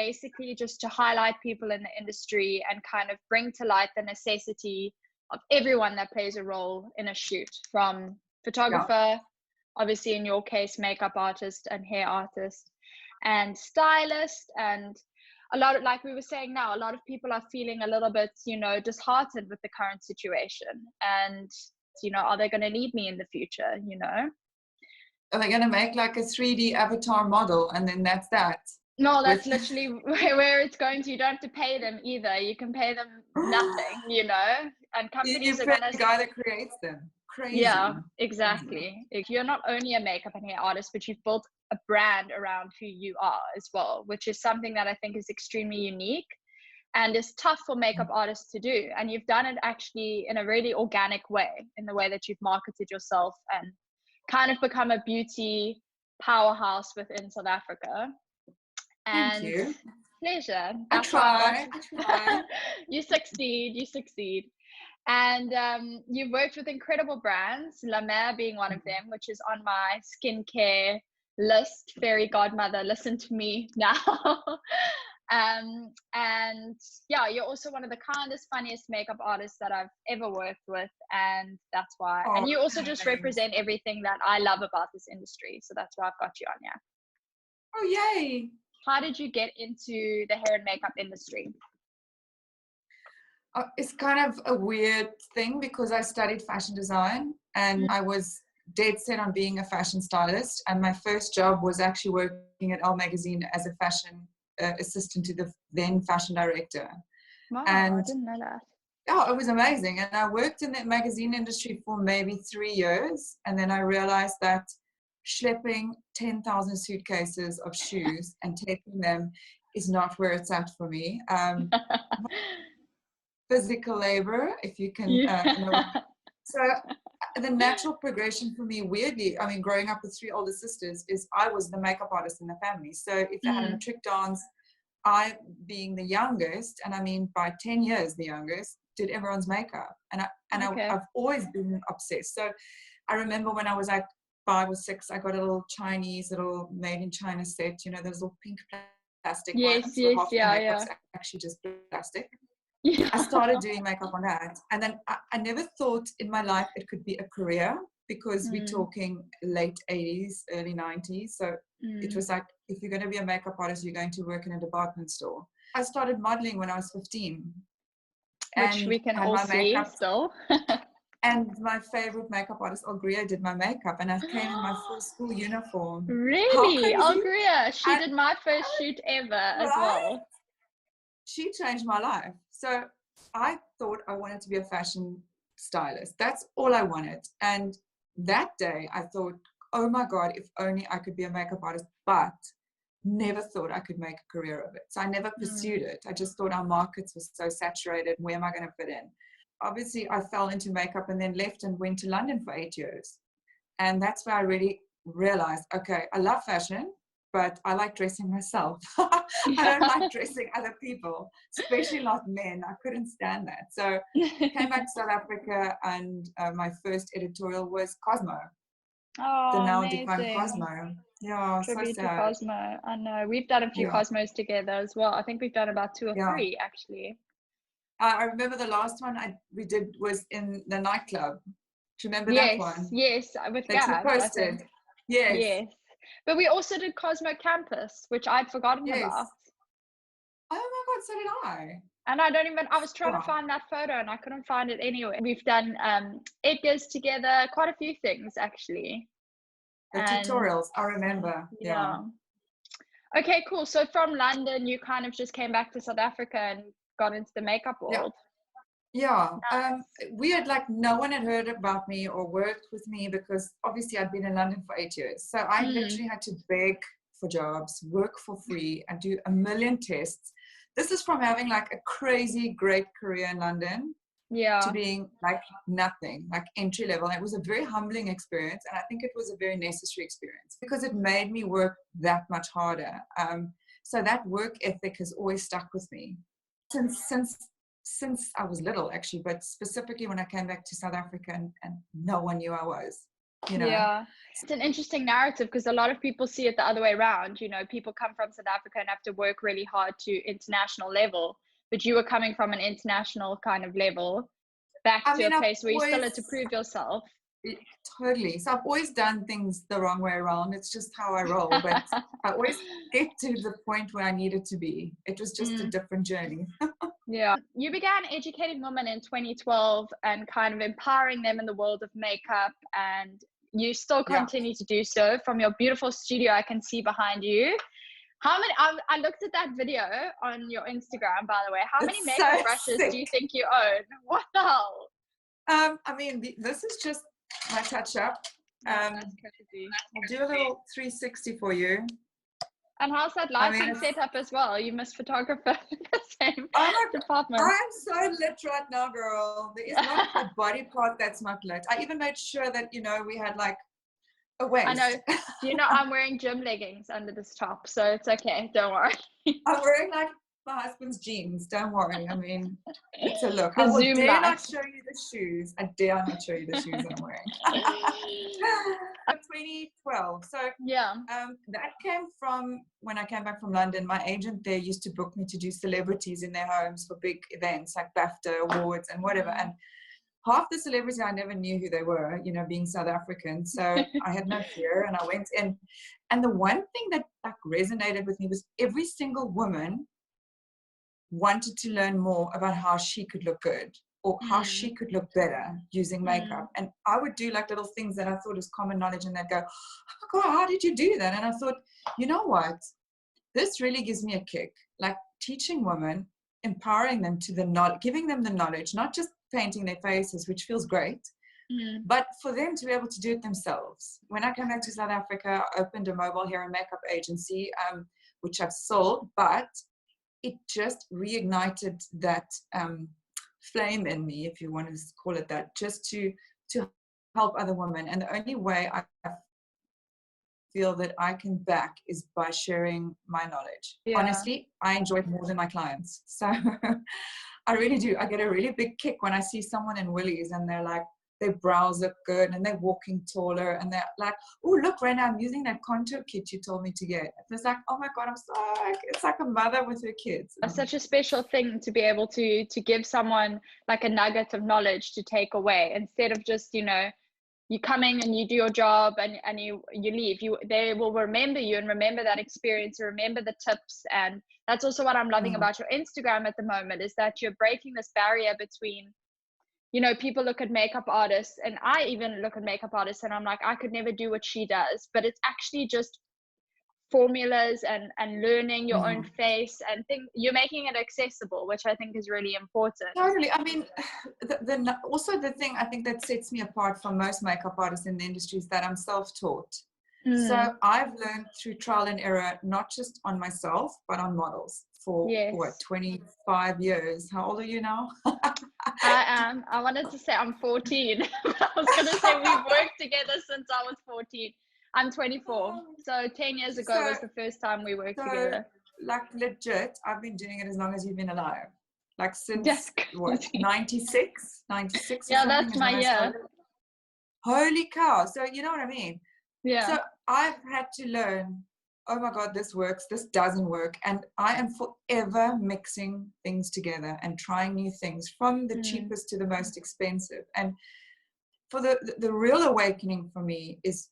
basically just to highlight people in the industry and kind of bring to light the necessity of everyone that plays a role in a shoot, from photographer, obviously in your case, makeup artist and hair artist, and stylist. And a lot of, like we were saying now, a lot of people are feeling a little bit, disheartened with the current situation. And, are they going to need me in the future, Are they going to make like a 3D avatar model and then that's that? No, that's literally where it's going to. You don't have to pay them either. You can pay them nothing, and companies you are pay going the guy that creates them. Crazy. Yeah, exactly. You're not only a makeup and hair artist, but you've built a brand around who you are as well, which is something that I think is extremely unique and is tough for makeup artists to do. And you've done it actually in a really organic way, in the way that you've marketed yourself and kind of become a beauty powerhouse within South Africa. And thank you. Pleasure. I try. You succeed. And you've worked with incredible brands, La Mer being one of them, which is on my skincare list. Fairy godmother, listen to me now. And yeah, you're also one of the kindest, funniest makeup artists that I've ever worked with. And that's why. And you also just represent everything that I love about this industry. So that's why I've got you on here. Oh, yay. How did you get into the hair and makeup industry? It's kind of a weird thing because I studied fashion design and I was dead set on being a fashion stylist. And my first job was actually working at Elle magazine as a fashion assistant to the then fashion director. Wow, and I didn't know that. Oh, it was amazing. And I worked in that magazine industry for maybe 3 years. And then I realized that schlepping 10,000 suitcases of shoes and taking them is not where it's at for me. Physical labor, if you can know. So the natural progression for me, weirdly, I mean, growing up with 3 older sisters, is I was the makeup artist in the family. So if they had a matric dance, I, being the youngest, and I mean by 10 years the youngest, did everyone's makeup. And I've always been obsessed. So I remember when I was like 5 or 6, I got a little Chinese, little made in China set, those little pink plastic ones. Makeup's actually just plastic. Yeah. I started doing makeup on that. And then I never thought in my life it could be a career, because we're talking late 80s, early 90s. So it was like, if you're going to be a makeup artist, you're going to work in a department store. I started modeling when I was 15. Which we can all see still. And my favorite makeup artist, Algria, did my makeup, and I came in my full school uniform. Really? Algria, she did my first shoot ever as well. She changed my life. So I thought I wanted to be a fashion stylist. That's all I wanted. And that day I thought, oh my God, if only I could be a makeup artist, but never thought I could make a career of it. So I never pursued it. I just thought our markets were so saturated. Where am I going to fit in? Obviously, I fell into makeup and then left and went to London for 8 years. And that's where I really realized, okay, I love fashion, but I like dressing myself. I don't like dressing other people, especially not men. I couldn't stand that. So I came back to South Africa, and my first editorial was Cosmo. Oh, the now amazing. defunct Cosmo. Yeah, Tribute so to sad. Cosmo. I know. We've done a few Cosmos together as well. I think we've done about 2 or 3 actually. I remember the last one we did was in the nightclub. Do you remember that one? Yes, with Gab. Posted. Yes. But we also did Cosmo Campus, which I'd forgotten about. Oh my God, so did I. And I was trying to find that photo and I couldn't find it anywhere. We've done Edgar's together, quite a few things actually. The tutorials, I remember. Yeah. Okay, cool. So from London, you kind of just came back to South Africa and got into the makeup world. Yeah. Weird, like no one had heard about me or worked with me, because obviously I'd been in London for 8 years. So I literally had to beg for jobs, work for free, and do a million tests. This is from having like a crazy great career in London to being like nothing, like entry level. It was a very humbling experience, and I think it was a very necessary experience because it made me work that much harder. So that work ethic has always stuck with me since I was little, actually, but specifically when I came back to South Africa and no one knew I was. you know. Yeah. It's an interesting narrative because a lot of people see it the other way around. You know, people come from South Africa and have to work really hard to international level, but you were coming from an international kind of level back I to mean, a I've place where you still had to always, prove yourself. totally. So I've always done things the wrong way around. It's just how I roll. But I always get to the point where I needed to be. It was just a different journey. Yeah. You began educating women in 2012 and kind of empowering them in the world of makeup, and you still continue to do so from your beautiful studio I can see behind you. How many, I looked at that video on your Instagram, by the way. How many makeup so brushes sick. do you think you own? What the hell? I mean, this is just my touch up. That's crazy. I'll do a little 360 for you. And how's that lighting set up as well? You missed photographer in the same department. I'm so lit right now, girl. There is not a body part that's not lit. I even made sure that, you know, we had like a waist. I know. You know, I'm wearing gym leggings under this top, so it's okay. Don't worry. I'm wearing like my husband's jeans. Don't worry. I mean, it's a look. The I will Zoom dare light. not show you the shoes. I dare not show you the shoes I'm wearing. 2012. So yeah, that came from when I came back from London. My agent there used to book me to do celebrities in their homes for big events like BAFTA awards and whatever. And half the celebrities, I never knew who they were, you know, being South African. So I had no fear, and I went in. And the one thing that like resonated with me was every single woman wanted to learn more about how she could look good or how she could look better using makeup. And I would do like little things that I thought was common knowledge, and they'd go, oh my God, how did you do that? And I thought, you know what? This really gives me a kick. Like teaching women, empowering them to the knowledge, giving them the knowledge, not just painting their faces, which feels great, but for them to be able to do it themselves. When I came back to South Africa, I opened a mobile hair and makeup agency, which I've sold, but it just reignited that flame in me, if you want to call it that, just to help other women. And the only way I feel that I can back is by sharing my knowledge. Honestly, I enjoy it more than my clients. So I really do. I get a really big kick when I see someone in Woolies and they're like, their brows look good and they're walking taller and they're like, oh, look, Renee, I'm using that contour kit you told me to get. It's like, oh my God, I'm so, it's like a mother with her kids. It's such a special thing to be able to give someone like a nugget of knowledge to take away, instead of just, you know, you coming and you do your job and you leave. They will remember you and remember that experience, and remember the tips. And that's also what I'm loving about your Instagram at the moment, is that you're breaking this barrier between, you know, people look at makeup artists, and I even look at makeup artists and I'm like, I could never do what she does, but it's actually just formulas and learning your own face and you're making it accessible, which I think is really important. Totally. I mean, also the thing I think that sets me apart from most makeup artists in the industry is that I'm self-taught. So I've learned through trial and error, not just on myself, but on models for what, 25 years. How old are you now? I am. I wanted to say I'm 14. I was going to say we've worked together since I was 14. I'm 24. So 10 years ago was the first time we worked together. Like legit, I've been doing it as long as you've been alive. Like since what, 96? 96 or yeah, something? that's my year. Holy cow. So you know what I mean? Yeah. So I've had to learn, oh my God, this works, this doesn't work. And I am forever mixing things together and trying new things, from the cheapest to the most expensive. And for the real awakening for me is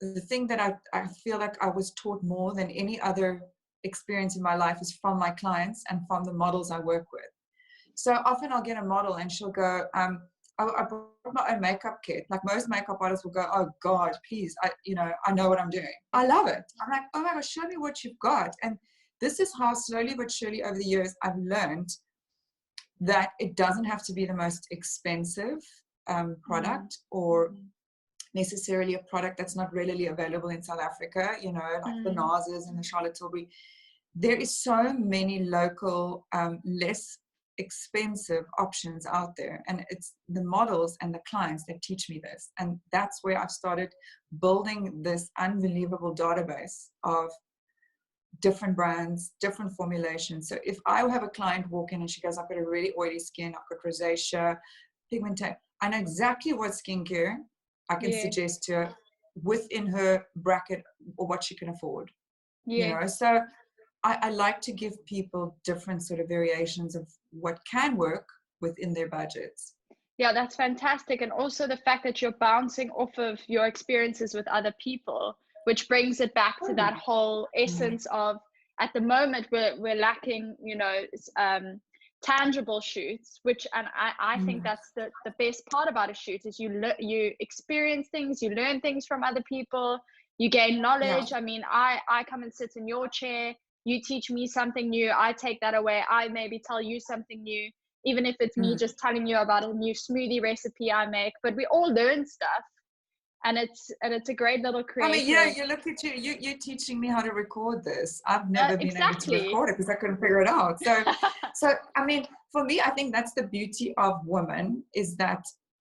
the thing that I feel like I was taught more than any other experience in my life is from my clients and from the models I work with. So often I'll get a model and she'll go, I brought my own makeup kit. Like most makeup artists will go, oh God, please, I know what I'm doing. I love it. I'm like, oh my gosh, show me what you've got. And this is how slowly but surely over the years I've learned that it doesn't have to be the most expensive product or necessarily a product that's not readily available in South Africa, you know, like the NARS's and the Charlotte Tilbury. There is so many local, less expensive options out there, and it's the models and the clients that teach me this. And that's where I've started building this unbelievable database of different brands, different formulations. So if I have a client walk in and she goes, I've got a really oily skin, I've got rosacea, pigmentation, I know exactly what skincare I can suggest to her within her bracket or what she can afford. You know, so I like to give people different sort of variations of what can work within their budgets. Yeah, that's fantastic. And also the fact that you're bouncing off of your experiences with other people, which brings it back to that whole essence of, at the moment, we're lacking, you know, tangible shoots, which, and I think that's the best part about a shoot is you experience things, you learn things from other people, you gain knowledge. I mean, I come and sit in your chair, you teach me something new, I take that away, I maybe tell you something new, even if it's me just telling you about a new smoothie recipe I make, but we all learn stuff. And it's a great little creative. I mean, yeah, you look at you're teaching me how to record this. I've never been able to record it because I couldn't figure it out. So I mean, for me, I think that's the beauty of women is that,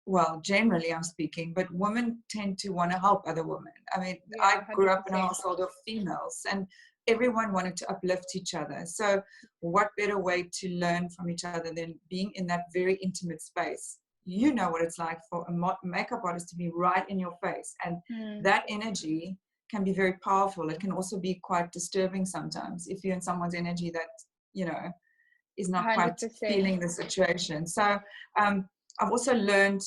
well, generally I'm speaking, but women tend to want to help other women. I mean, I grew up in a household of females and everyone wanted to uplift each other. So what better way to learn from each other than being in that very intimate space? You know what it's like for a makeup artist to be right in your face. And that energy can be very powerful. It can also be quite disturbing sometimes if you're in someone's energy that, you know, is not 100%. Quite feeling the situation. So I've also learned,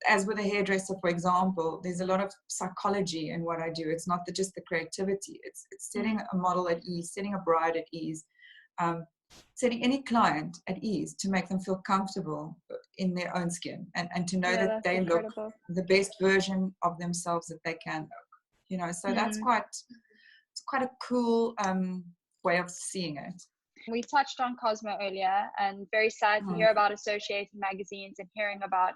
as with a hairdresser, for example, there's a lot of psychology in what I do. It's not just the creativity. It's setting a model at ease, setting a bride at ease, setting any client at ease to make them feel comfortable in their own skin and to know that they look the best version of themselves that they can look, you know. So that's it's quite a cool way of seeing it. We touched on Cosmo earlier, and very sad to hear about Associated magazines and hearing about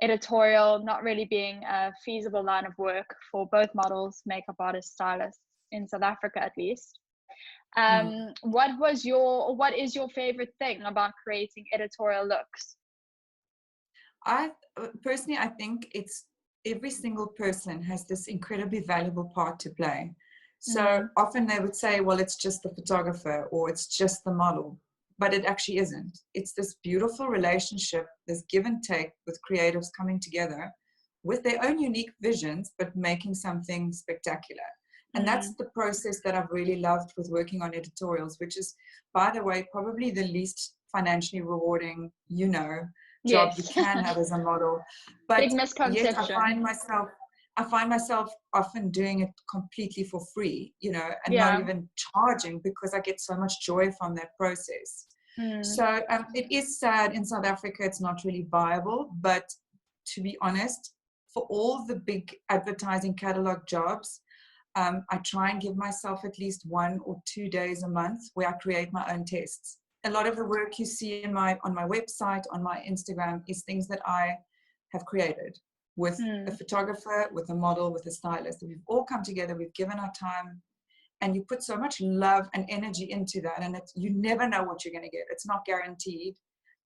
editorial not really being a feasible line of work for both models, makeup artists, stylists in South Africa at least. What is your favorite thing about creating editorial looks? I personally, I think it's every single person has this incredibly valuable part to play. So often they would say, well, it's just the photographer or it's just the model, but it actually isn't. It's this beautiful relationship, this give and take with creatives coming together with their own unique visions, but making something spectacular. And that's the process that I've really loved with working on editorials, which is, by the way, probably the least financially rewarding, you know, job you can have as a model. But big misconception. Yet I find myself often doing it completely for free, you know, and not even charging because I get so much joy from that process. So it is sad in South Africa, it's not really viable, but to be honest, for all the big advertising catalog jobs, I try and give myself at least 1 or 2 days a month where I create my own tests. A lot of the work you see on my website, on my Instagram, is things that I have created with a photographer, with a model, with a stylist. We've all come together, we've given our time, and you put so much love and energy into that, and you never know what you're going to get. It's not guaranteed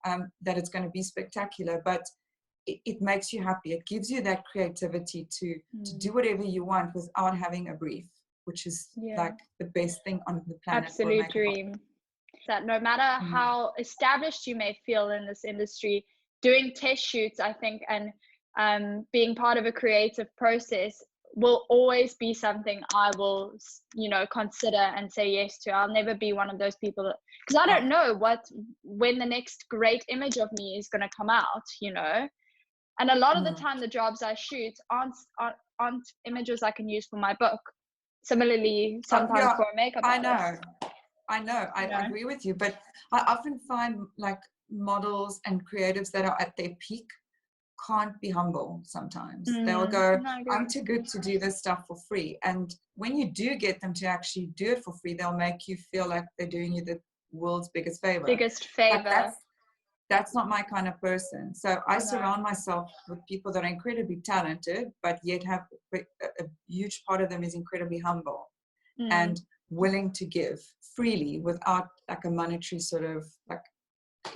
that it's going to be spectacular, but it makes you happy. It gives you that creativity to do whatever you want without having a brief, which is like the best thing on the planet. Absolute dream. That no matter how established you may feel in this industry, doing test shoots, I think, and being part of a creative process will always be something I will, you know, consider and say yes to. I'll never be one of those people because I don't know when the next great image of me is going to come out, you know. And a lot of the time, the jobs I shoot aren't images I can use for my book. Similarly, sometimes for a makeup artist. I know. I agree with you. But I often find like models and creatives that are at their peak can't be humble sometimes. They'll go, I'm too good to do this stuff for free. And when you do get them to actually do it for free, they'll make you feel like they're doing you the world's biggest favor. That's not my kind of person. So I surround myself with people that are incredibly talented, but yet have a huge part of them is incredibly humble and willing to give freely without like a monetary sort of like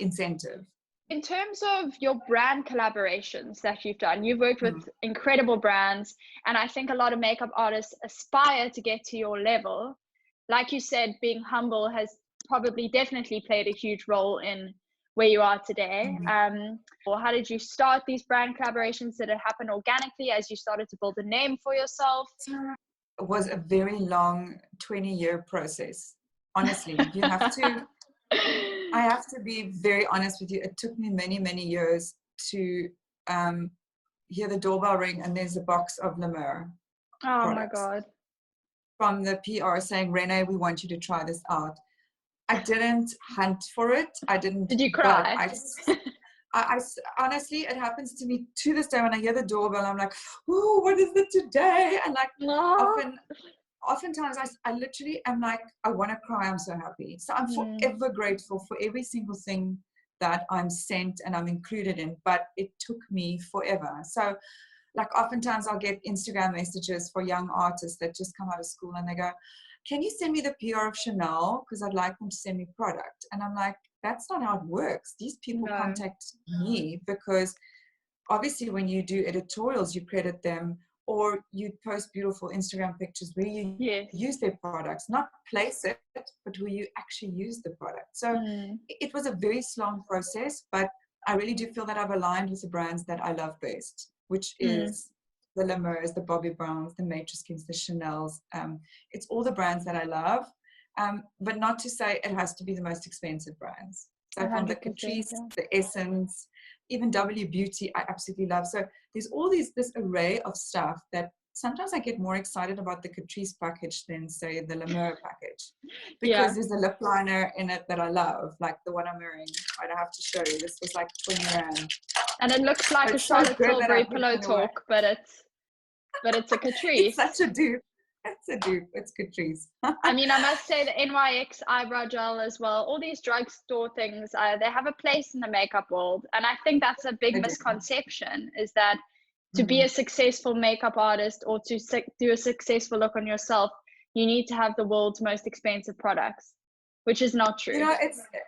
incentive. In terms of your brand collaborations that you've done, you've worked with incredible brands, and I think a lot of makeup artists aspire to get to your level. Like you said, being humble has probably definitely played a huge role in where you are today? Or how did you start these brand collaborations? Did it happen organically as you started to build a name for yourself? It was a very long 20-year process. Honestly, I have to be very honest with you. It took me many, many years to hear the doorbell ring and there's a box of Le Mer products. My God. From the PR saying, Renee, we want you to try this out. I didn't hunt for it. I didn't. Did you cry? I honestly, it happens to me to this day when I hear the doorbell. I'm like, oh, what is it today? And like oftentimes I literally am like, I want to cry. I'm so happy. So I'm forever grateful for every single thing that I'm sent and I'm included in. But it took me forever. So like oftentimes I'll get Instagram messages for young artists that just come out of school and they go, can you send me the PR of Chanel? Because I'd like them to send me product. And I'm like, that's not how it works. These people contact me because obviously when you do editorials, you credit them or you post beautiful Instagram pictures where you use their products, not place it, but where you actually use the product. So it was a very slow process, but I really do feel that I've aligned with the brands that I love best, which is the Le Mers, the Bobbi Browns, the Matrixkins, the Chanels. It's all the brands that I love, but not to say it has to be the most expensive brands. So from the Catrice, the Essence, even W Beauty, I absolutely love. So there's all this array of stuff that sometimes I get more excited about the Catrice package than say the Le Mer package, because there's a lip liner in it that I love, like the one I'm wearing. I don't have to show you. This was like 20 rand. And it looks like a Charlotte Tilbury Pillow Talk, but it's a Catrice. It's such a dupe. It's a dupe. It's Catrice. I mean, I must say the NYX eyebrow gel as well. All these drugstore things, they have a place in the makeup world. And I think that's a big misconception, is that to be a successful makeup artist or to do a successful look on yourself, you need to have the world's most expensive products, which is not true. You know,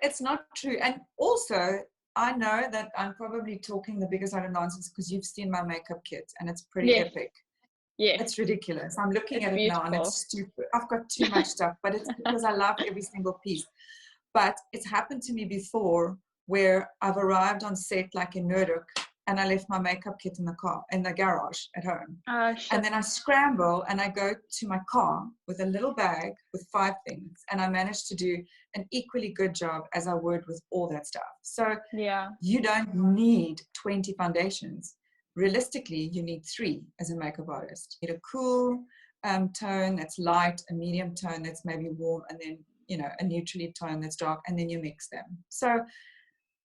it's not true. And also, I know that I'm probably talking the biggest out of nonsense because you've seen my makeup kit and it's pretty epic. Yeah, it's ridiculous. I'm looking at it now and it's stupid. I've got too much stuff, but it's because I love every single piece. But it's happened to me before where I've arrived on set like in Nurduk and I left my makeup kit in the car, in the garage at home. And then I scramble and I go to my car with a little bag with 5 things. And I managed to do an equally good job as I would with all that stuff. So you don't need 20 foundations. Realistically, you need 3 as a makeup artist. You need a cool tone that's light, a medium tone that's maybe warm, and then, you know, a neutrally tone that's dark, and then you mix them. So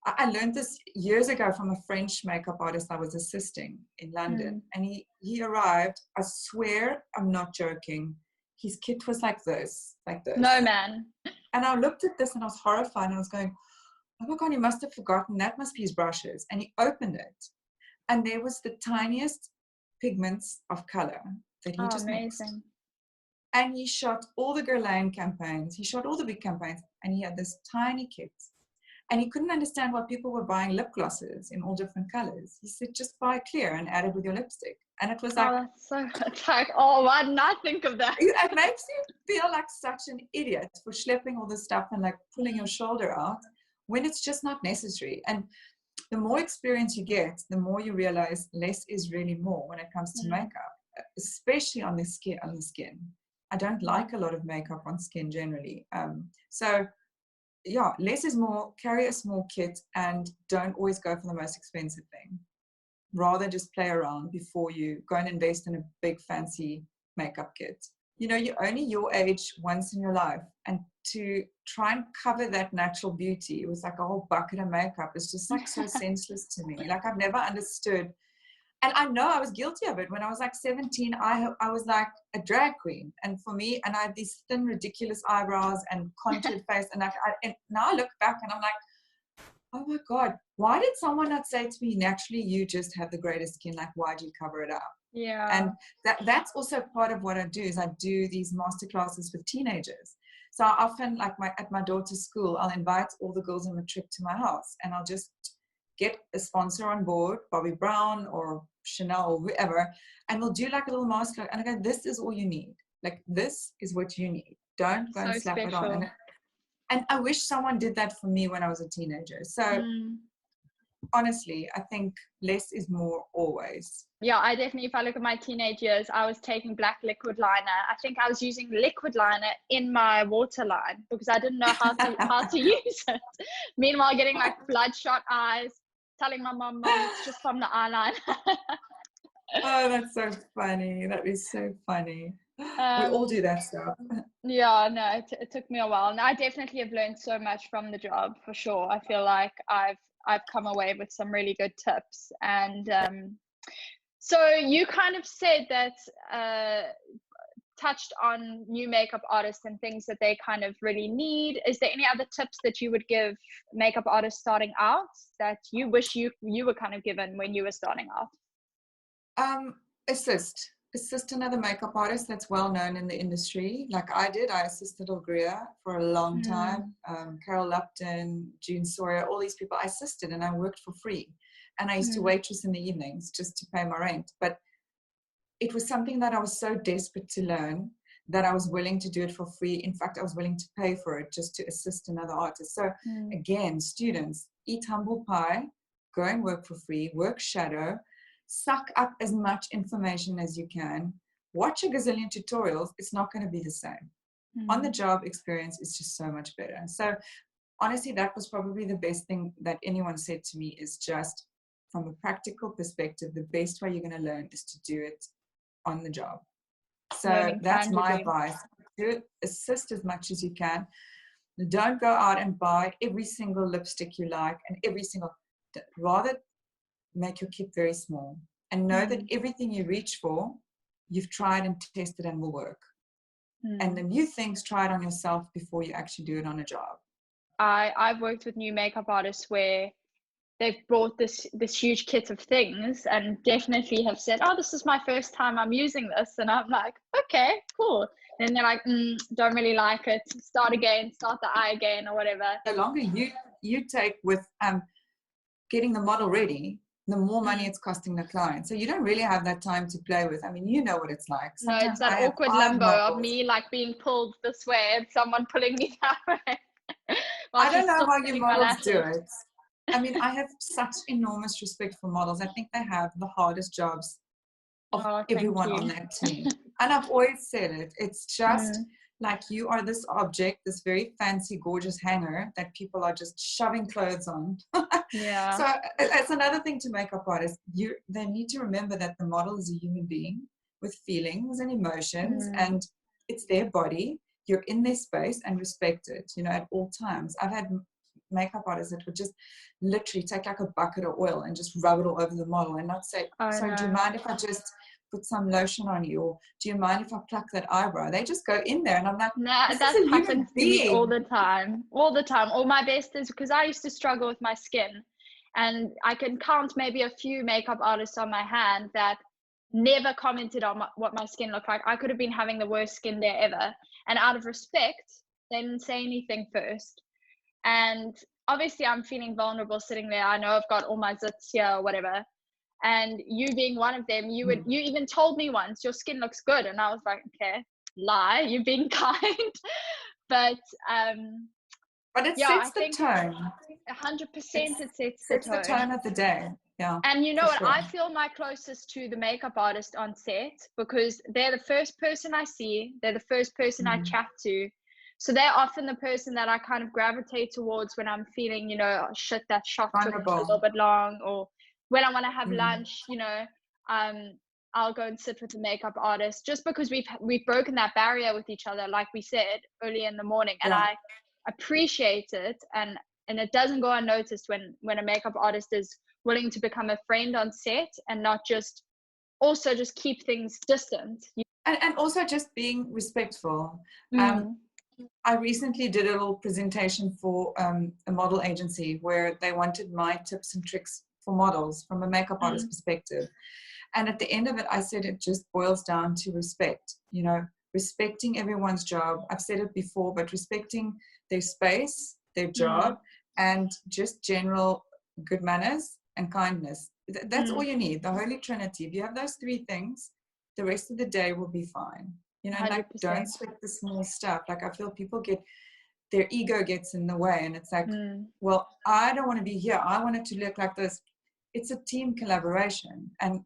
I learned this years ago from a French makeup artist I was assisting in London. And he arrived, I swear, I'm not joking. His kit was like this. No, man. And I looked at this and I was horrified and I was going, oh my God, he must have forgotten. That must be his brushes. And he opened it. And there was the tiniest pigments of color that he just mixed. And he shot all the Guerlain campaigns. He shot all the big campaigns. And he had this tiny kit. And he couldn't understand why people were buying lip glosses in all different colors. He said, just buy clear and add it with your lipstick. And it was like, why didn't I think of that? It makes you feel like such an idiot for schlepping all this stuff and like pulling your shoulder out when it's just not necessary. And the more experience you get, the more you realize less is really more when it comes to makeup, especially on the skin. I don't like a lot of makeup on skin generally. So yeah, less is more. Carry a small kit and don't always go for the most expensive thing. Rather just play around before you go and invest in a big fancy makeup kit. You know, you're only your age once in your life, and to try and cover that natural beauty with like a whole bucket of makeup is just like so senseless to me. Like I've never understood. And I know I was guilty of it. When I was like 17, I was like a drag queen. And for me, and I had these thin, ridiculous eyebrows and contoured face. And now I look back and I'm like, oh my God, why did someone not say to me, naturally, you just have the greatest skin. Like, why do you cover it up? Yeah. And that's also part of what I do is I do these masterclasses with teenagers. So I often, like at my daughter's school, I'll invite all the girls on a trip to my house and I'll just get a sponsor on board, Bobbi Brown or Chanel or whoever, and we'll do like a little master. And I go, this is all you need. Like, this is what you need. Don't go and slap it on. And I wish someone did that for me when I was a teenager. So honestly, I think less is more always. Yeah, I definitely, if I look at my teenage years, I was taking black liquid liner. I think I was using liquid liner in my waterline because I didn't know how to use it. Meanwhile, getting like bloodshot eyes, telling my mom, it's just from the eyeliner. Oh, that's so funny. That is so funny. We all do that stuff. Yeah, no, it took me a while, and I definitely have learned so much from the job, for sure. I feel like I've come away with some really good tips. And so you kind of said that touched on new makeup artists and things that they kind of really need. Is there any other tips that you would give makeup artists starting out that you wish you were kind of given when you were starting out? Assist another makeup artist that's well known in the industry. Like I did, I assisted Algria for a long time. Carol Lupton, June Sawyer, all these people I assisted, and I worked for free. And I used to waitress in the evenings just to pay my rent. But it was something that I was so desperate to learn that I was willing to do it for free. In fact, I was willing to pay for it just to assist another artist. So again, students, eat humble pie, go and work for free, work shadow, suck up as much information as you can, watch a gazillion tutorials. It's not going to be the same. On the job experience is just so much better. So honestly, that was probably the best thing that anyone said to me, is just from a practical perspective, the best way you're going to learn is to do it on the job. So that's my advice. Do it, assist as much as you can. Don't go out and buy every single lipstick you like and rather make your kit very small and know that everything you reach for, you've tried and tested and will work. And the new things, try it on yourself before you actually do it on a job. I've worked with new makeup artists where they've brought this huge kit of things and definitely have said, oh, this is my first time I'm using this. And I'm like, okay, cool. And they're like, don't really like it. Start the eye again or whatever. The longer you take with getting the model ready, the more money it's costing the client. So you don't really have that time to play with. I mean, you know what it's like. Sometimes no, it's that awkward limbo of me like being pulled this way and someone pulling me that way. I don't know how you models do it. I mean, I have such enormous respect for models. I think they have the hardest jobs of everyone on that team. And I've always said it. It's just like you are this object, this very fancy, gorgeous hanger that people are just shoving clothes on. Yeah. So it's another thing to makeup artists. They need to remember that the model is a human being with feelings and emotions, and it's their body. You're in their space and respect it, at all times. I've had makeup artists that would just literally take like a bucket of oil and just rub it all over the model and not say, sorry, do you mind if I just put some lotion on you, or do you mind if I pluck that eyebrow? They just go in there and I'm like, nah, that happens to me all the time. Or my best is because I used to struggle with my skin, and I can count maybe a few makeup artists on my hand that never commented on what my skin looked like. I could have been having the worst skin day ever, and out of respect they didn't say anything first. And obviously I'm feeling vulnerable sitting there. I know I've got all my zits here or whatever, and you being one of them, you even told me once, your skin looks good, and I was like, okay, lie, you're being kind. But it sets the tone. 100% it sets the tone of the day. Yeah. And you know what, I feel my closest to the makeup artist on set because they're the first person I see, they're the first person I chat to. So they're often the person that I kind of gravitate towards when I'm feeling, oh, shit, that shot took a little bit long, or when I want to have lunch, I'll go and sit with the makeup artist just because we've broken that barrier with each other, like we said early in the morning. And I appreciate it, and it doesn't go unnoticed when a makeup artist is willing to become a friend on set and not just keep things distant. And also just being respectful. I recently did a little presentation for a model agency where they wanted my tips and tricks for models from a makeup artist perspective. And at the end of it, I said it just boils down to respect, respecting everyone's job. I've said it before, but respecting their space, their job, and just general good manners and kindness. That's all you need, the Holy Trinity. If you have those three things, the rest of the day will be fine. Like, don't sweat the small stuff. Like, I feel people get their ego gets in the way, and it's like, well, I don't want to be here. I want it to look like this. It's a team collaboration, and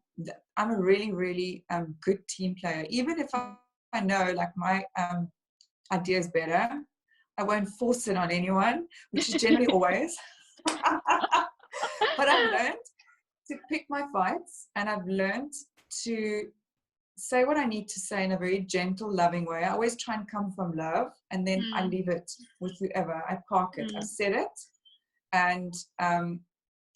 I'm a really, really good team player. Even if I know like my idea is better, I won't force it on anyone, which is generally always. But I've learned to pick my fights, and I've learned to say what I need to say in a very gentle, loving way. I always try and come from love, and then I leave it with whoever. I park it. I said it, and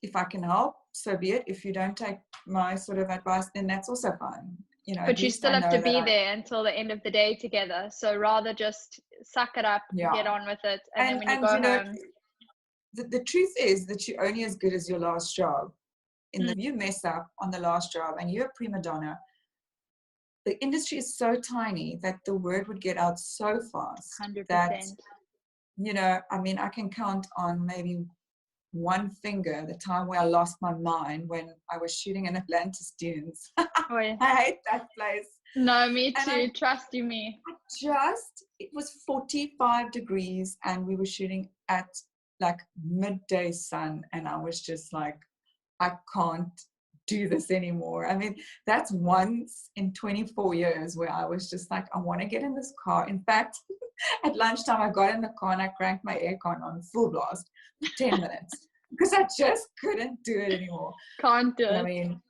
if I can help, so be it. If you don't take my sort of advice, then that's also fine. You know, but you still have to be there until the end of the day together. So rather just suck it up, get on with it, and then when you go home. The truth is that you're only as good as your last job. If you mess up on the last job and you're a prima donna, the industry is so tiny that the word would get out so fast 100%. that, you know, I mean, I can count on maybe one finger the time where I lost my mind when I was shooting in Atlantis Dunes. Oh, yeah. I hate that place. No, me too. Trust you me. It was 45 degrees and we were shooting at like midday sun, and I was just like, I can't do this anymore. I mean, that's once in 24 years where I was just like, I want to get in this car. In fact, at lunchtime, I got in the car and I cranked my aircon on full blast for 10 minutes because I just couldn't do it anymore. Can't do it. I mean,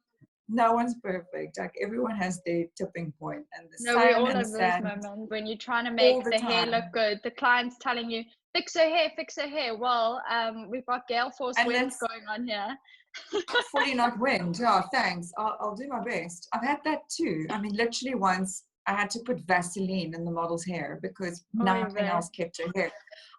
no one's perfect. Like everyone has their tipping point, and the sun we all and have those sand, moments when you're trying to make the hair look good. The client's telling you, fix her hair. Well, we've got gale force winds going on here. 40 knot wind. Oh, thanks. I'll do my best. I've had that too. I mean, literally once I had to put Vaseline in the model's hair because nothing else kept her hair.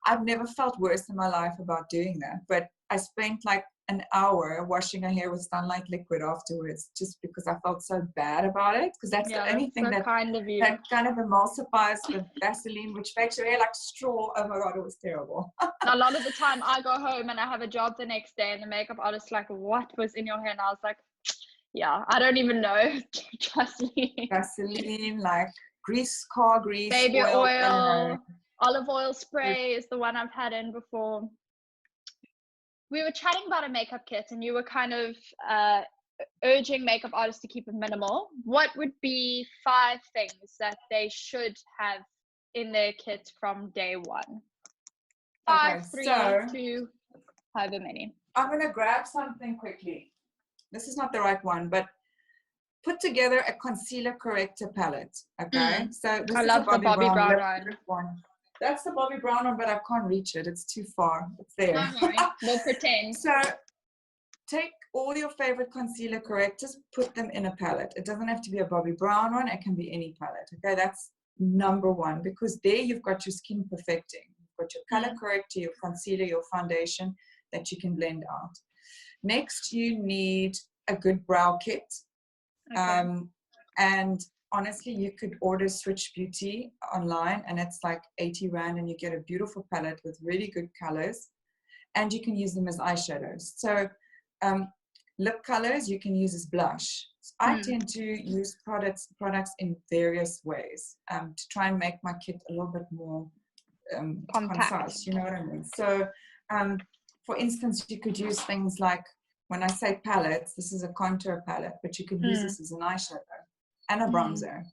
I've never felt worse in my life about doing that, but I spent like an hour washing her hair with Sunlight liquid afterwards just because I felt so bad about it, because that's the only thing that kind of emulsifies the Vaseline, which makes your hair like straw. Oh my God, it was terrible. A lot of the time I go home and I have a job the next day and the makeup artist's like, what was in your hair? And I was like, yeah, I don't even know. Trust me. Vaseline, like car grease, baby oil, olive oil spray is the one I've had in before. We were chatting about a makeup kit and you were kind of urging makeup artists to keep it minimal. What would be 5 things that they should have in their kit from day one? 5, 3, 2, however many. I'm going to grab something quickly. This is not the right one, but put together a concealer corrector palette. Okay. So this is love the Bobbi Brown one. That's the Bobbi Brown one, but I can't reach it. It's too far. It's there. Don't worry. We'll pretend. So take all your favorite concealer correctors, put them in a palette. It doesn't have to be a Bobbi Brown one. It can be any palette. Okay. That's number one, because there you've got your skin perfecting. You've got your color corrector, your concealer, your foundation that you can blend out. Next, you need a good brow kit. Okay. And honestly, you could order Switch Beauty online and it's like 80 Rand and you get a beautiful palette with really good colors, and you can use them as eyeshadows. So lip colors you can use as blush. So I tend to use products in various ways to try and make my kit a little bit more concise, you know what I mean? So for instance, you could use things like, when I say palettes, this is a contour palette, but you could use this as an eyeshadow and a bronzer.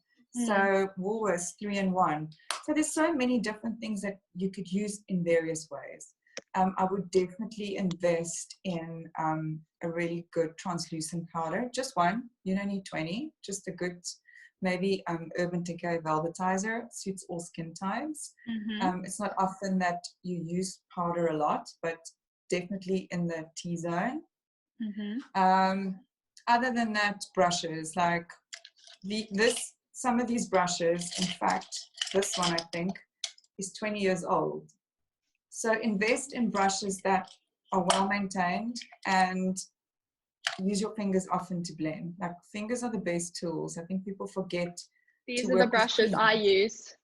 So Woolworths 3-in-1. So there's so many different things that you could use in various ways. I would definitely invest in a really good translucent powder. Just one. You don't need 20. Just a good, maybe Urban Decay Velvetizer. It suits all skin types. It's not often that you use powder a lot, but definitely in the T-zone. Other than that, brushes like some of these brushes, in fact, this one I think is 20 years old. So invest in brushes that are well maintained and use your fingers often to blend. Like fingers are the best tools. I think people forget. These are the brushes I use.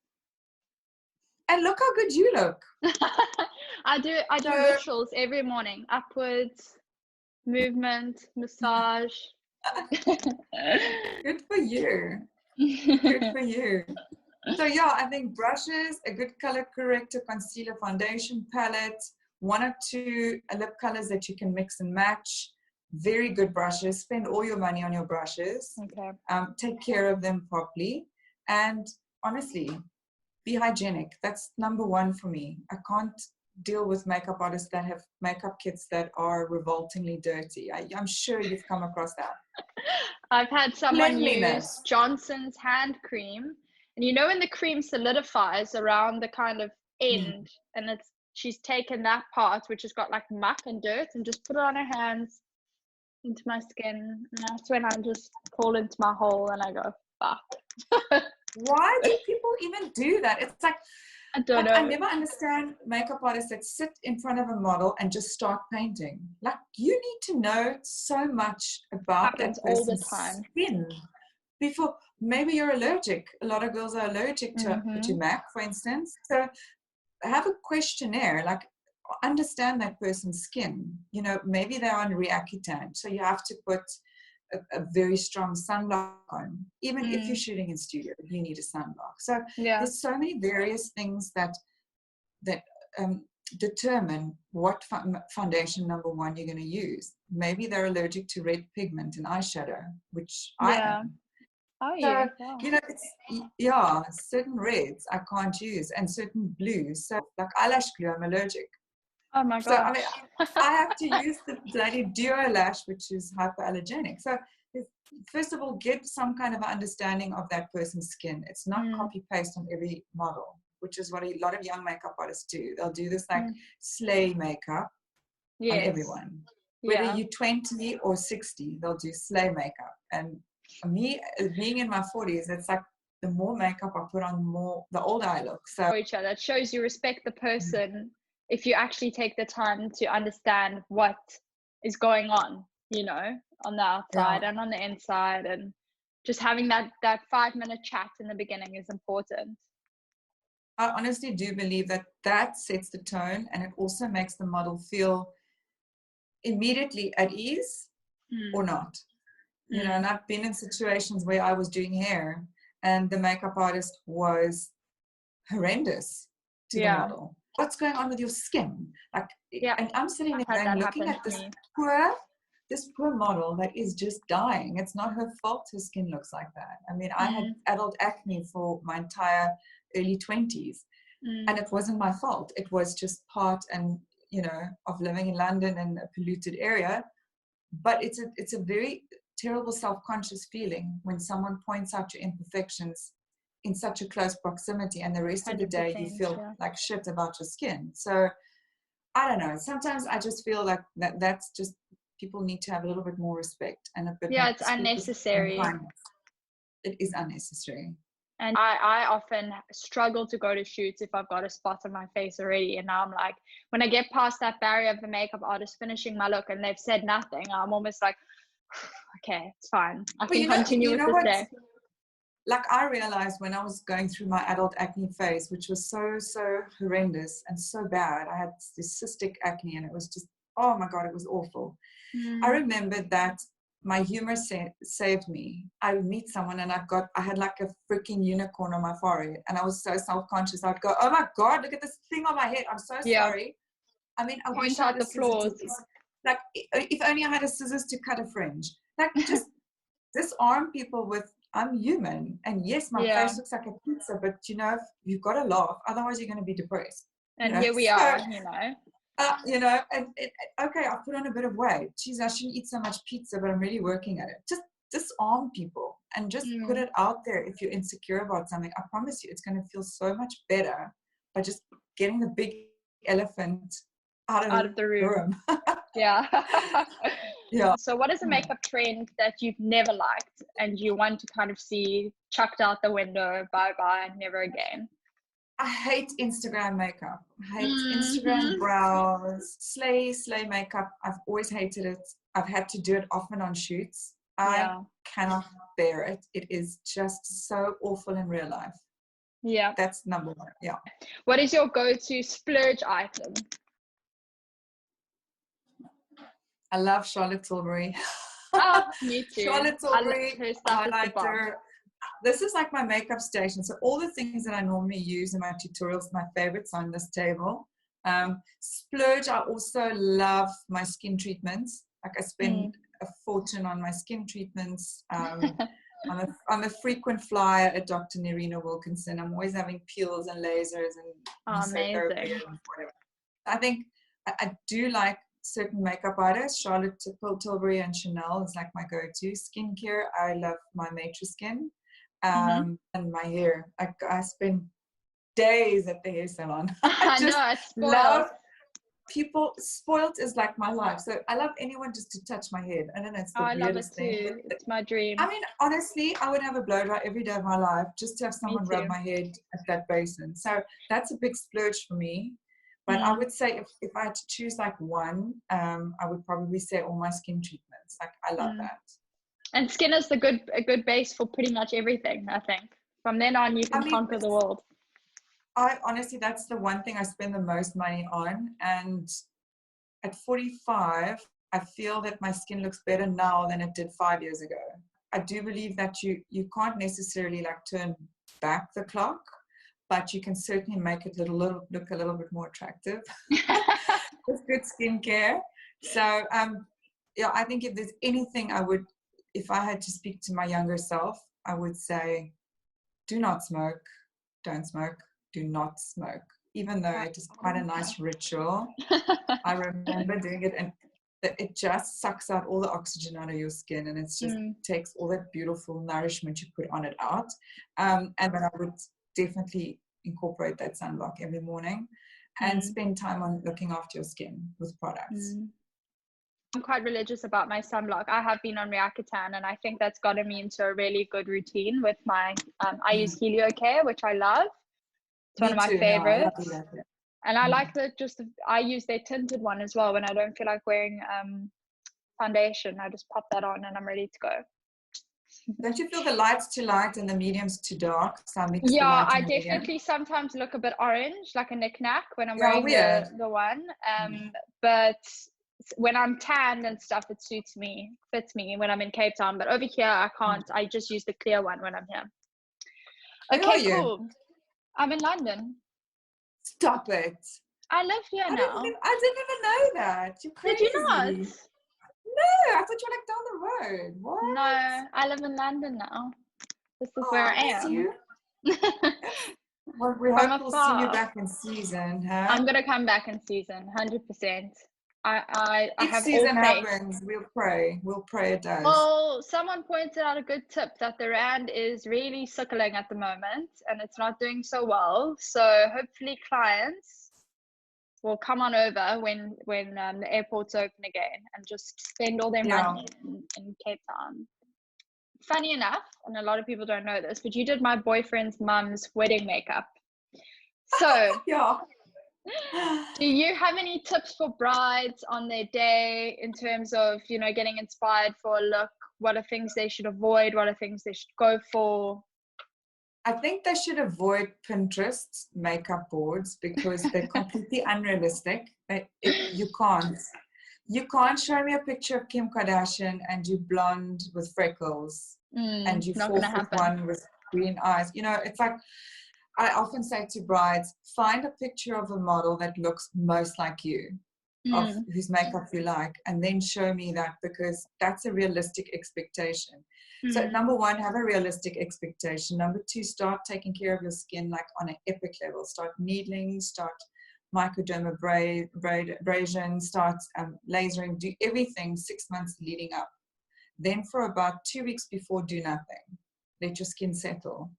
And look how good you look. I do rituals every morning. Upwards, movement, massage. Good for you. Good for you. So yeah, I think brushes, a good color corrector, concealer, foundation palette, 1 or 2 lip colors that you can mix and match. Very good brushes. Spend all your money on your brushes. Okay. Take care of them properly. And honestly, be hygienic. That's number 1 for me. I can't deal with makeup artists that have makeup kits that are revoltingly dirty. I'm sure you've come across that. I've had someone use Cleanliness. Johnson's hand cream, and you know when the cream solidifies around the kind of end, and she's taken that part which has got like muck and dirt and just put it on her hands into my skin, and that's when I just crawl into my hole and I go, fuck. Why do people even do that? It's like, I don't know. I never understand makeup artists that sit in front of a model and just start painting. Like, you need to know so much about that person's skin before. Maybe you're allergic. A lot of girls are allergic to MAC, for instance. So have a questionnaire, like understand that person's skin. You know, maybe they're on Reaccutane, so you have to put a very strong sunblock on. Even if you're shooting in studio, you need a sunblock. So there's so many various things that determine what foundation, number 1, you're going to use. Maybe they're allergic to red pigment in eyeshadow, which I am. Oh, so, you know, it's certain reds I can't use and certain blues. So like eyelash glue, I'm allergic. Oh my god. So I mean, I have to use the bloody Duo Lash, which is hypoallergenic. So first of all, get some kind of understanding of that person's skin. It's not copy paste on every model, which is what a lot of young makeup artists do. They'll do this like slay makeup on everyone. Whether you're 20 or 60, they'll do slay makeup. And me, being in my 40s, it's like the more makeup I put on, the older I look. So each other. It shows you respect the person if you actually take the time to understand what is going on, you know, on the outside and on the inside, and just having that 5-minute chat in the beginning is important. I honestly do believe that sets the tone, and it also makes the model feel immediately at ease or not. You know, and I've been in situations where I was doing hair and the makeup artist was horrendous to the model. What's going on with your skin? Like, and I'm sitting there and looking at this poor model that is just dying. It's not her fault her skin looks like that. I mean, I had adult acne for my entire early 20s, and it wasn't my fault. It was just part of living in London and a polluted area. But it's a very terrible self-conscious feeling when someone points out your imperfections in such a close proximity, and the rest of the day you feel like shit about your skin. So I don't know, sometimes I just feel like that's just, people need to have a little bit more respect and a bit more, it's unnecessary. It is unnecessary. And I often struggle to go to shoots if I've got a spot on my face already, and now I'm like, when I get past that barrier of the makeup artist finishing my look and they've said nothing, I'm almost like, okay, it's fine, I can continue with this day. Like, I realized when I was going through my adult acne phase, which was so horrendous and so bad, I had this cystic acne and it was just, oh my God, it was awful. I remembered that my humor saved me. I would meet someone and I had like a freaking unicorn on my forehead, and I was so self-conscious. I'd go, oh my God, look at this thing on my head. I'm so sorry. I mean, I wish I had the flaws. Like, if only I had a scissors to cut a fringe. Like, just disarm people with, I'm human, and yes, my face looks like a pizza, but you've got to laugh, otherwise you're going to be depressed. And here we are, and okay, I put on a bit of weight. Geez, I shouldn't eat so much pizza, but I'm really working at it. Just disarm people and just put it out there. If you're insecure about something, I promise you, it's going to feel so much better by just getting the big elephant out of the room. Yeah. So what is a makeup trend that you've never liked and you want to kind of see chucked out the window, bye-bye, never again? I hate Instagram makeup. I hate Instagram brows, slay makeup. I've always hated it. I've had to do it often on shoots. I cannot bear it. It is just so awful in real life. Yeah. That's number 1. Yeah. What is your go-to splurge item? I love Charlotte Tilbury. Oh, me too. Charlotte Tilbury highlighter, this is like my makeup station. So all the things that I normally use in my tutorials, my favorites on this table. Splurge, I also love my skin treatments. Like I spend a fortune on my skin treatments. I'm a frequent flyer at Dr. Nerina Wilkinson. I'm always having peels and lasers and mesotherapy and whatever. I think I do like certain makeup artists. Charlotte Tilbury and Chanel is like my go-to. Skincare, I love my Matriskin. And my hair. I spend days at the hair salon. I just love people. Spoiled is like my life. So I love anyone just to touch my head. I don't know, it's the weirdest thing. I love it too. It's my dream. I mean, honestly, I would have a blow dry every day of my life just to have someone rub my head at that basin. So that's a big splurge for me. But I would say if I had to choose like one, I would probably say all my skin treatments. Like I love that. And skin is a good base for pretty much everything, I think. From then on, you can conquer the world. I honestly, that's the one thing I spend the most money on. And at 45, I feel that my skin looks better now than it did 5 years ago. I do believe that you can't necessarily like turn back the clock, but you can certainly make it look a little bit more attractive with good skincare. So, I think if there's anything if I had to speak to my younger self, I would say, do not smoke, don't smoke, do not smoke. Even though it is quite a nice ritual. I remember doing it, and it just sucks out all the oxygen out of your skin, and it just takes all that beautiful nourishment you put on it out. And then I would definitely incorporate that sunblock every morning and spend time on looking after your skin with products. I'm quite religious about my sunblock. I have been on Reacotan, and I think that's gotten me into a really good routine with my, I use Helio Care, which I love. It's one of my favorites. And I like I use their tinted one as well when I don't feel like wearing foundation. I just pop that on and I'm ready to go. Don't you feel the light's too light and the medium's too dark? So I definitely sometimes look a bit orange, like a knick-knack when I'm wearing the one. But when I'm tanned and stuff, it fits me when I'm in Cape Town. But over here, I can't. I just use the clear one when I'm here. Okay, cool. I'm in London. Stop it. I live here now. I didn't even know that. You're crazy. Did you not? No, I thought you were like down the road. What? No, I live in London now. This is where I am. You. Well, we hope we'll see you back in season, huh? I'm gonna come back in season, 100%. I have season happens, we'll pray it does. Well, someone pointed out a good tip that the rand is really suckling at the moment and it's not doing so well. So hopefully clients will come on over when the airports open again and just spend all their money in Cape Town. Funny enough, and a lot of people don't know this, but you did my boyfriend's mum's wedding makeup. So do you have any tips for brides on their day in terms of, getting inspired for a look? What are things they should avoid? What are things they should go for? I think they should avoid Pinterest makeup boards because they're completely unrealistic. You can't show me a picture of Kim Kardashian and you blonde with freckles and you 4'1" with green eyes. It's like, I often say to brides, find a picture of a model that looks most like you, of whose makeup you like, and then show me that, because that's a realistic expectation. So number one, have a realistic expectation. Number two, start taking care of your skin like on an epic level. Start needling, start microdermabrasion, start lasering, do everything 6 months leading up. Then for about 2 weeks before, do nothing. Let your skin settle.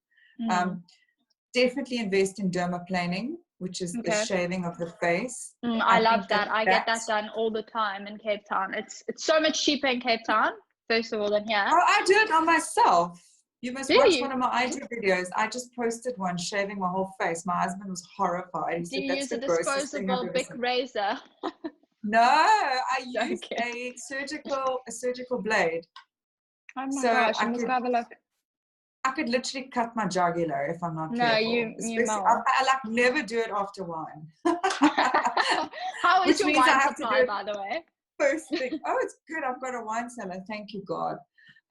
Definitely invest in dermaplaning, which is the shaving of the face. I love that. I get that done all the time in Cape Town. It's so much cheaper in Cape Town, first of all, than here. Oh, I do it on myself. You must watch one of my IG videos. I just posted one shaving my whole face. My husband was horrified. He said, you use a disposable big razor? No, I used a surgical blade. Oh my gosh, I must have a look. I could literally cut my jugular if I'm not careful. No, you know. I like never do it after wine. How is your wine supply, by the way? First thing, it's good. I've got a wine cellar. Thank you, God.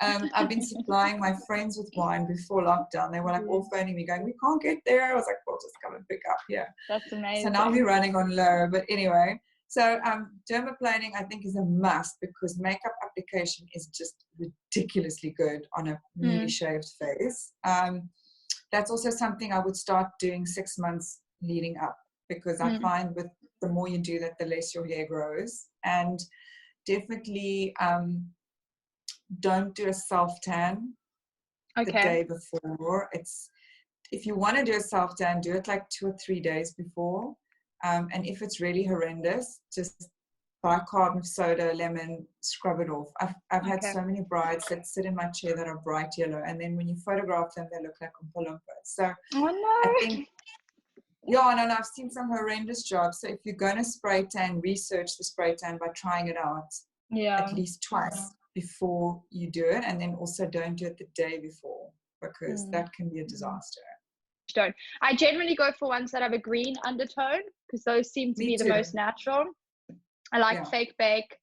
I've been supplying my friends with wine before lockdown. They were like all phoning me going, we can't get there. I was like, well, just come and pick up here. That's amazing. So now we're running on low. But anyway, so dermaplaning I think is a must because makeup application is just ridiculously good on a newly shaved face. That's also something I would start doing 6 months leading up because I find with the more you do that, the less your hair grows. And definitely don't do a self-tan the day before. If you want to do a self-tan, do it like 2 or 3 days before. And if it's really horrendous, just bicarbonate soda, lemon, scrub it off. I've had so many brides that sit in my chair that are bright yellow, and then when you photograph them, they look like Oompa Loompas. So I think, I've seen some horrendous jobs. So if you're going to spray tan, research the spray tan by trying it out at least twice before you do it, and then also don't do it the day before because that can be a disaster. I generally go for ones that have a green undertone because those seem to be the most natural. I like fake bake.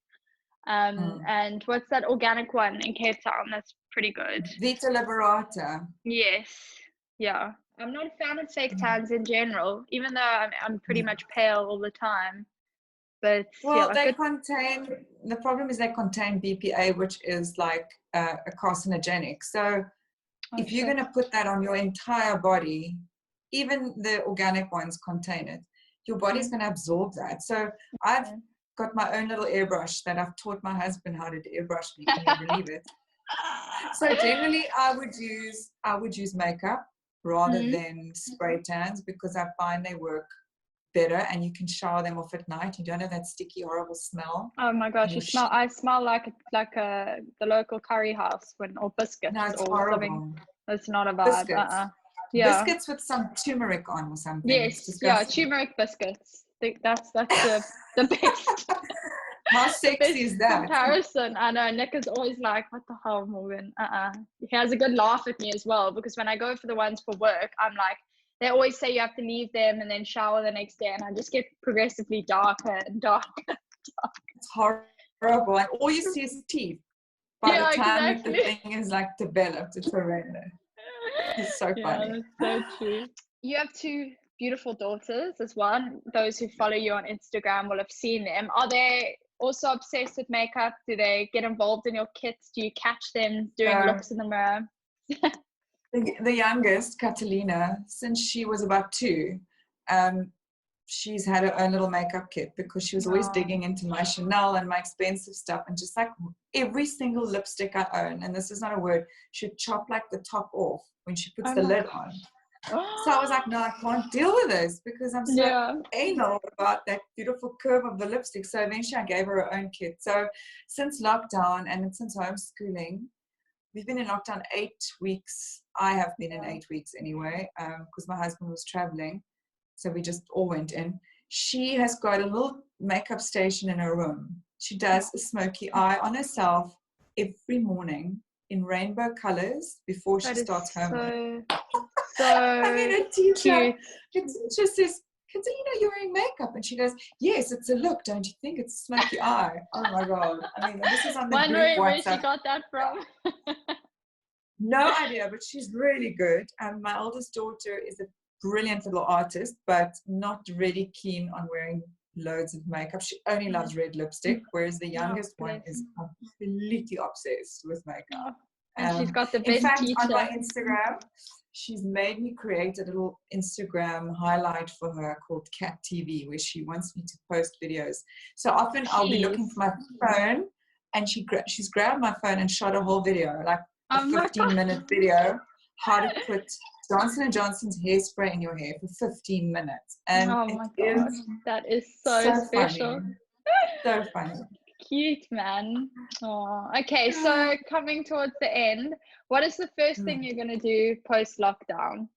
And what's that organic one in Cape Town? That's pretty good. Vita Liberata. Yes. Yeah. I'm not a fan of fake tans in general, even though I'm pretty much pale all the time. But the problem is they contain BPA, which is like a carcinogenic. So if you're going to put that on your entire body, even the organic ones contain it, your body's going to absorb that. So I've got my own little airbrush that I've taught my husband how to airbrush me. Can you believe it? So generally I would use makeup rather than spray tans because I find they work better and you can shower them off at night. You don't have that sticky, horrible smell. Oh my gosh, I smell like the local curry house or biscuits. No, it's or horrible. Something. It's not a vibe. Biscuits. Biscuits with some turmeric on or something. Yes, turmeric biscuits. I think that's the best. How sexy is that? Comparison. I know Nick is always like, what the hell, Morgan? He has a good laugh at me as well because when I go for the ones for work, I'm like, they always say you have to leave them and then shower the next day, and I just get progressively darker and darker. It's horrible. And all you see is teeth. By the time the thing is like developed, it's horrendous. It's so funny. That's so true. You have 2 beautiful daughters as well. Those who follow you on Instagram will have seen them. Are they also obsessed with makeup? Do they get involved in your kits? Do you catch them doing looks in the mirror? The youngest, Catalina, since she was about 2, she's had her own little makeup kit because she was always digging into my Chanel and my expensive stuff, and just like every single lipstick I own, and this is not a word, she'd chop like the top off when she puts the lid on. So I was like, no, I can't deal with this because I'm so anal about that beautiful curve of the lipstick. So eventually I gave her her own kit. So since lockdown and since homeschooling, we've been in lockdown 8 weeks. I have been in 8 weeks anyway, because my husband was traveling. So we just all went in. She has got a little makeup station in her room. She does a smoky eye on herself every morning in rainbow colors before she starts homework. So I mean, a teacher cute. Just says, Catalina, you're wearing makeup. And she goes, yes, it's a look. Don't you think? It's a smoky eye. Oh, my God. I mean, this is on the group WhatsApp. Where she got that from. No idea, but she's really good. My oldest daughter is a brilliant little artist, but not really keen on wearing loads of makeup. She only loves red lipstick, whereas the youngest one is completely obsessed with makeup. And she's got the best in fact, teacher. On my Instagram, she's made me create a little Instagram highlight for her called Cat TV, where she wants me to post videos. So often I'll be looking for my phone, and she's grabbed my phone and shot a whole video, like a 15-minute video, how to put Johnson & Johnson's hairspray in your hair for 15 minutes. And oh my God, that is so special. Funny. So funny. Cute, man. Oh, okay, so coming towards the end, what is the first thing you're going to do post-lockdown?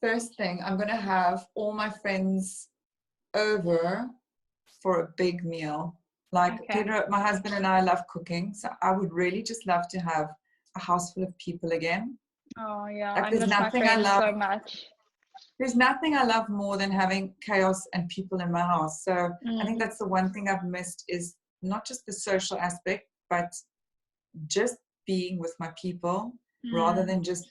First thing, I'm going to have all my friends over for a big meal. Like Pedro, my husband and I love cooking, so I would really just love to have a house full of people again. Oh yeah, like, I miss my friends so much. There's nothing I love more than having chaos and people in my house. So I think that's the one thing I've missed, is not just the social aspect, but just being with my people rather than just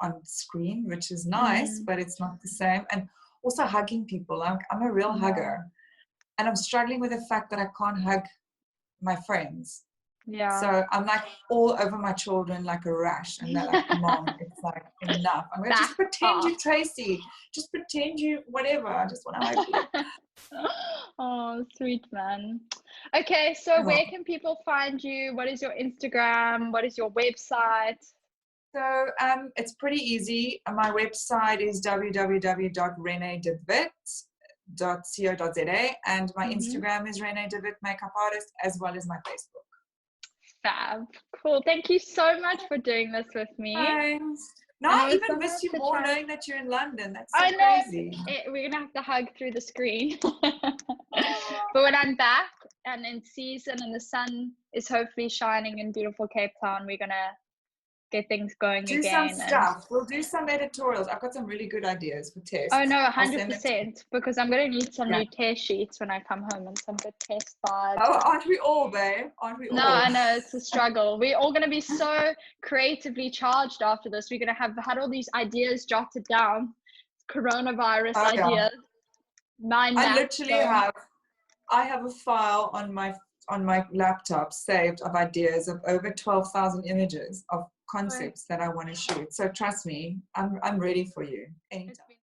on screen, which is nice, but it's not the same. And also hugging people. I'm a real hugger, and I'm struggling with the fact that I can't hug my friends. So I'm like all over my children like a rash, and they're like, Mom, it's like enough. I'm going to just pretend you Tracy, just pretend you whatever. I just want to hug you. Oh, sweet man. Okay, so where can people find you? What is your Instagram? What is your website? So it's pretty easy. My website is www.reneedewit.co.za, and my Instagram is Renee De Wit Makeup Artist, as well as my Facebook. Fab. Cool. Thank you so much for doing this with me. Thanks. No, I even miss you more knowing that you're in London. That's so crazy. We're going to have to hug through the screen. But when I'm back and in season and the sun is hopefully shining in beautiful Cape Town, we're going to get things going again. Do some stuff. We'll do some editorials. I've got some really good ideas for tests. Oh, no, 100%. Because I'm going to need some new test sheets when I come home and some good test vibes. Oh, aren't we all, babe? Aren't we all? No, I know. It's a struggle. We're all going to be so creatively charged after this. We're going to have had all these ideas jotted down. Coronavirus ideas. I have a file on my laptop saved of ideas of over 12,000 images of concepts that I want to shoot. So trust me, I'm ready for you anytime.